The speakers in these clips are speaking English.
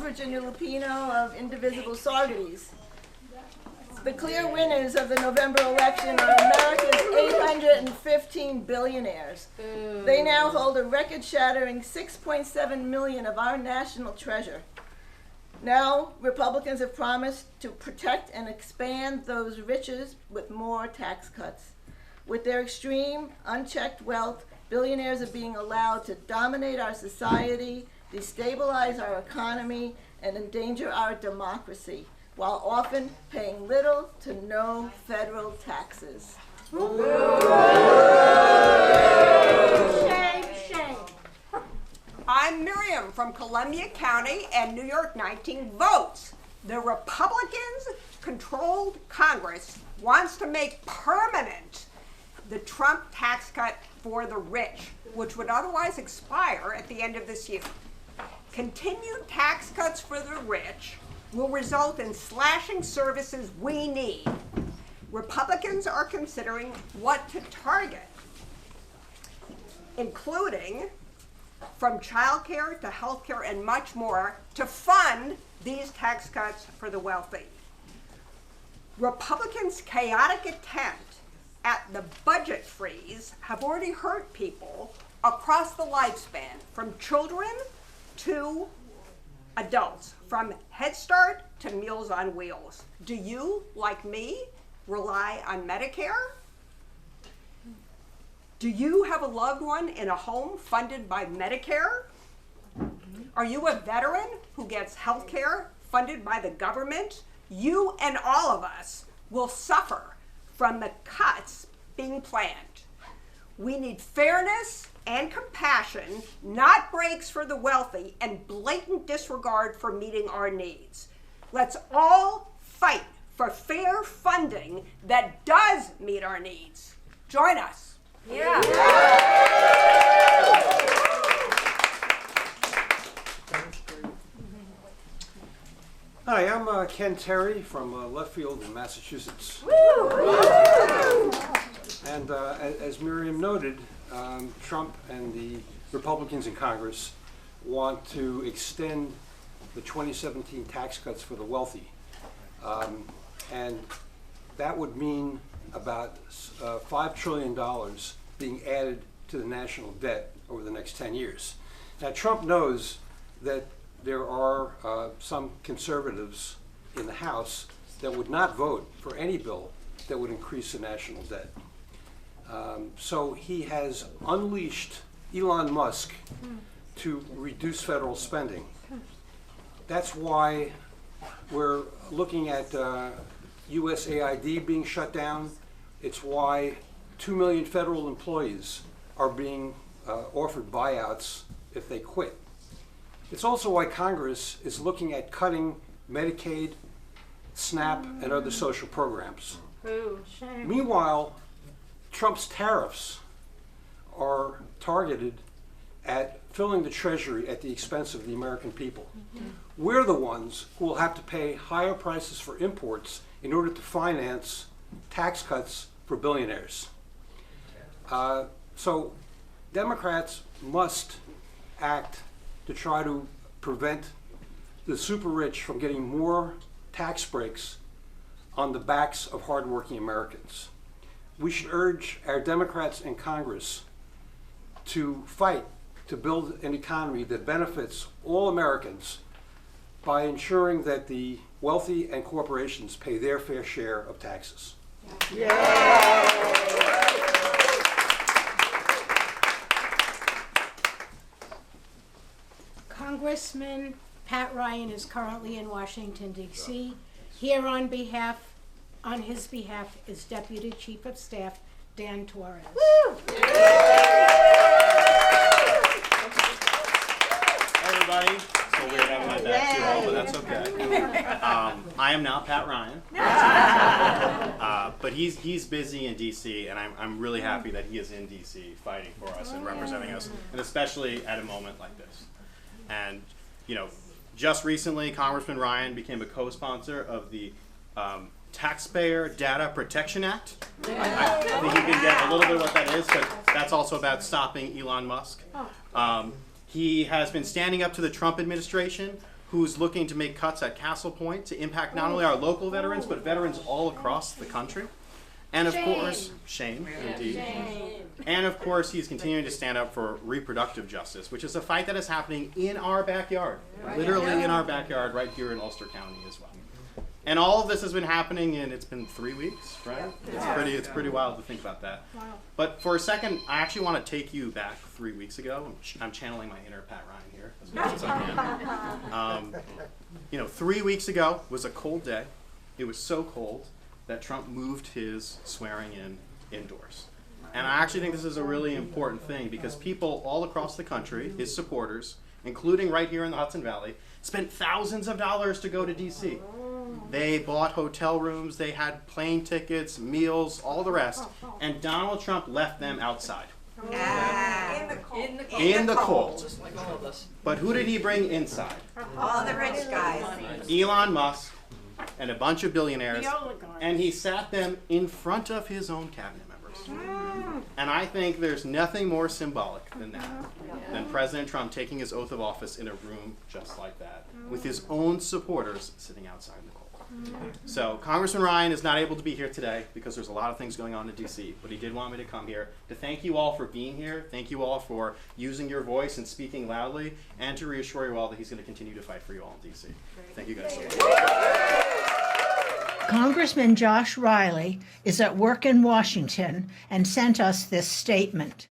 Virginia Lupino of Indivisible Ulster. The clear winners of the November election are America's 815 billionaires. They now hold a record-shattering 6.7 million of our national treasure. Now, Republicans have promised to protect and expand those riches with more tax cuts. With their extreme, unchecked wealth, billionaires are being allowed to dominate our society, destabilize our economy, and endanger our democracy, while often paying little to no federal taxes. Shame, shame. I'm Miriam from Columbia County, and New York 19 votes. The Republicans-controlled Congress wants to make permanent the Trump tax cut for the rich, which would otherwise expire at the end of this year. Continued tax cuts for the rich will result in slashing services we need. Republicans are considering what to target, including from childcare to healthcare and much more, to fund these tax cuts for the wealthy. Republicans' chaotic attempt at the budget freeze have already hurt people across the lifespan, from children to adults, from Head Start to Meals on Wheels. Do you, like me, rely on Medicare? Do you have a loved one in a home funded by Medicare? Are you a veteran who gets health care funded by the government? You and all of us will suffer from the cuts being planned. We need fairness and compassion, not breaks for the wealthy and blatant disregard for meeting our needs. Let's all fight for fair funding that does meet our needs. Join us. Yeah. Hi, I'm Ken Terry from Left Field in Massachusetts. And as Miriam noted, Trump and the Republicans in Congress want to extend the 2017 tax cuts for the wealthy. And that would mean about $5 trillion being added to the national debt over the next 10 years. Now, Trump knows that there are some conservatives in the House that would not vote for any bill that would increase the national debt. So he has unleashed Elon Musk to reduce federal spending. That's why we're looking at USAID being shut down. It's why 2 million federal employees are being offered buyouts if they quit. It's also why Congress is looking at cutting Medicaid, SNAP, and other social programs. Meanwhile, Trump's tariffs are targeted at filling the Treasury at the expense of the American people. We're the ones who will have to pay higher prices for imports in order to finance tax cuts for billionaires. So Democrats must act to try to prevent the super rich from getting more tax breaks on the backs of hardworking Americans. We should urge our Democrats in Congress to fight to build an economy that benefits all Americans by ensuring that the wealthy and corporations pay their fair share of taxes. Congressman Pat Ryan is currently in Washington, D.C. Here on his behalf is Deputy Chief of Staff Dan Torres. Hi, everybody. So weird having my back to you all, but that's okay. I am not Pat Ryan, but he's busy in D.C., and I'm really happy that he is in D.C. fighting for us and representing us, and especially at a moment like this. And, just recently, Congressman Ryan became a co-sponsor of the Taxpayer Data Protection Act. I think you can get a little bit of what that is, but that's also about stopping Elon Musk. He has been standing up to the Trump administration who's looking to make cuts at Castle Point to impact not only our local veterans, but veterans all across the country. And of course, shame, indeed. And of course, he's continuing to stand up for reproductive justice, which is a fight that is happening in our backyard, literally in our backyard, right here in Ulster County as well. And all of this has been happening in, it's been 3 weeks, right? It's pretty wild to think about that. But for a second, I actually want to take you back 3 weeks ago. I'm channeling my inner Pat Ryan here as much as I can. 3 weeks ago was a cold day. It was so cold that Trump moved his swearing in indoors. And I actually think this is a really important thing because people all across the country, his supporters, including right here in the Hudson Valley, spent thousands of dollars to go to DC. They bought hotel rooms, they had plane tickets, meals, all the rest, and Donald Trump left them outside. In the cold. Just like all of us. But who did he bring inside? All the rich guys. Elon Musk and a bunch of billionaires, The oligarchs. and he sat them in front of his own cabinet members. And I think there's nothing more symbolic than that, than President Trump taking his oath of office in a room just like that, with his own supporters sitting outside in the cold. So Congressman Ryan is not able to be here today because there's a lot of things going on in DC, but he did want me to come here to thank you all for being here, thank you all for using your voice and speaking loudly, and to reassure you all that he's going to continue to fight for you all in DC. Thank you guys so much. Congressman Josh Riley is at work in Washington and sent us this statement.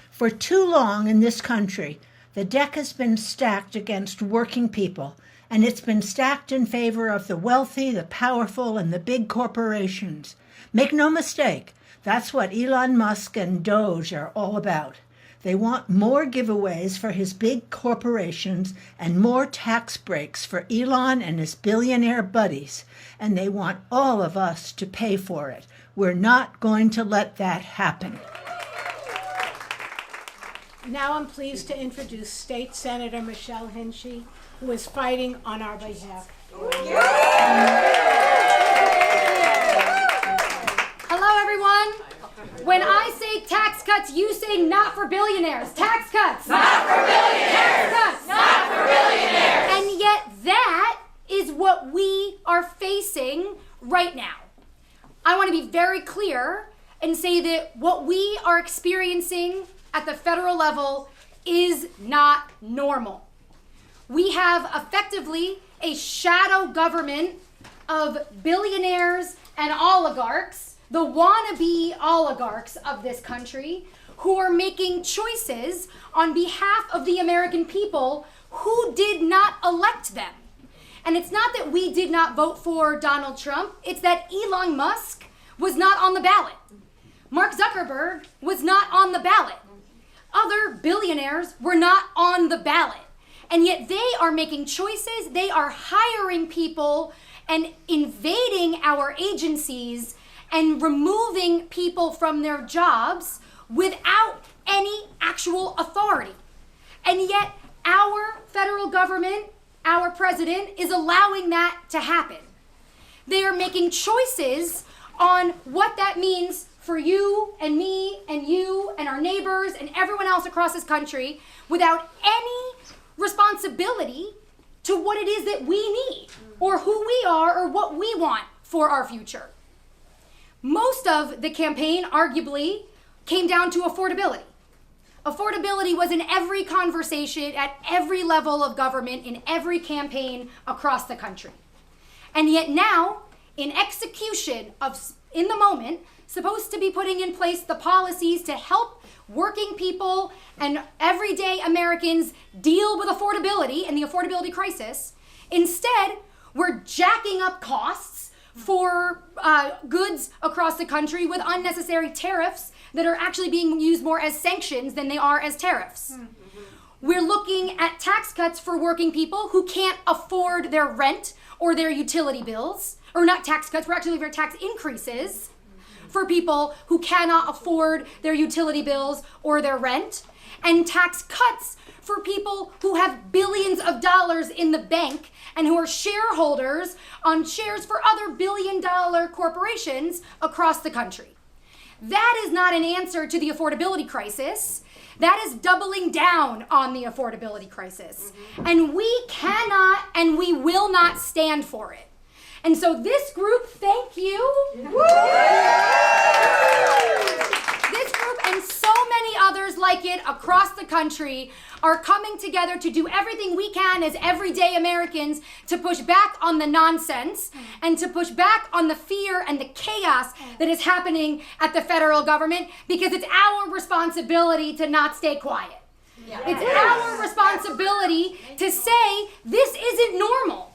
For too long in this country, the deck has been stacked against working people, and it's been stacked in favor of the wealthy, the powerful, and the big corporations. Make no mistake, that's what Elon Musk and Doge are all about. They want more giveaways for his big corporations and more tax breaks for Elon and his billionaire buddies, and they want all of us to pay for it. We're not going to let that happen. Now I'm pleased to introduce State Senator Michelle Hinchey, who is fighting on our behalf. Hello, everyone. When I say tax cuts, you say not for billionaires. Tax cuts. Not for billionaires. Tax cuts. Not for billionaires. And yet that is what we are facing right now. I want to be very clear and say that what we are experiencing at the federal level is not normal. We have effectively a shadow government of billionaires and oligarchs, the wannabe oligarchs of this country, who are making choices on behalf of the American people who did not elect them. And it's not that we did not vote for Donald Trump, it's that Elon Musk was not on the ballot. Mark Zuckerberg was not on the ballot. Other billionaires were not on the ballot. And yet they are making choices, they are hiring people and invading our agencies and removing people from their jobs without any actual authority. And yet our federal government, our president, is allowing that to happen. They are making choices on what that means for you and me and you and our neighbors and everyone else across this country without any responsibility to what it is that we need or who we are or what we want for our future. Most of the campaign, arguably, came down to affordability. Affordability was in every conversation at every level of government in every campaign across the country. And yet now, in execution of, in the moment, supposed to be putting in place the policies to help working people and everyday Americans deal with affordability and the affordability crisis. Instead, we're jacking up costs for goods across the country with unnecessary tariffs that are actually being used more as sanctions than they are as tariffs. We're looking at tax cuts for working people who can't afford their rent or their utility bills, or not tax cuts, we're actually looking for tax increases for people who cannot afford their utility bills or their rent, and tax cuts for people who have billions of dollars in the bank and who are shareholders on shares for other billion-dollar corporations across the country. That is not an answer to the affordability crisis. That is doubling down on the affordability crisis. And we cannot and we will not stand for it. And so this group, thank you. This group and so many others like it across the country are coming together to do everything we can as everyday Americans to push back on the nonsense and to push back on the fear and the chaos that is happening at the federal government, because it's our responsibility to not stay quiet. It's our responsibility to say this isn't normal.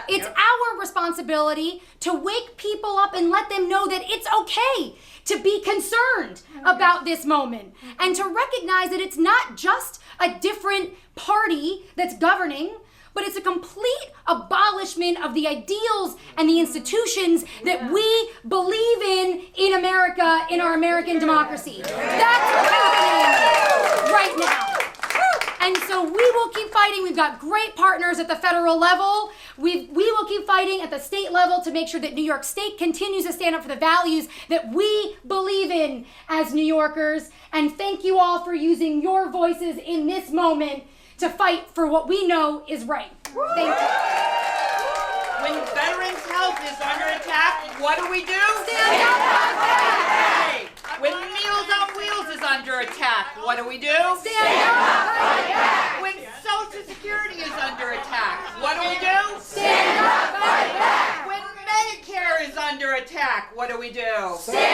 It's our responsibility to wake people up and let them know that it's okay to be concerned about this moment and to recognize that it's not just a different party that's governing, but it's a complete abolishment of the ideals and the institutions that we believe in America, in our American democracy. That's what's happening right now. And so we will keep fighting. We've got great partners at the federal level. We will keep fighting at the state level to make sure that New York State continues to stand up for the values that we believe in as New Yorkers. And thank you all for using your voices in this moment to fight for what we know is right. Thank you. When veterans' health is under attack, what do we do? Stand up. Hey, when Meals on Wheels is under attack, what do we do? Stand up. When Social Security is under attack, what do we do? Stand up. When Medicare is under attack, what do we do? Stand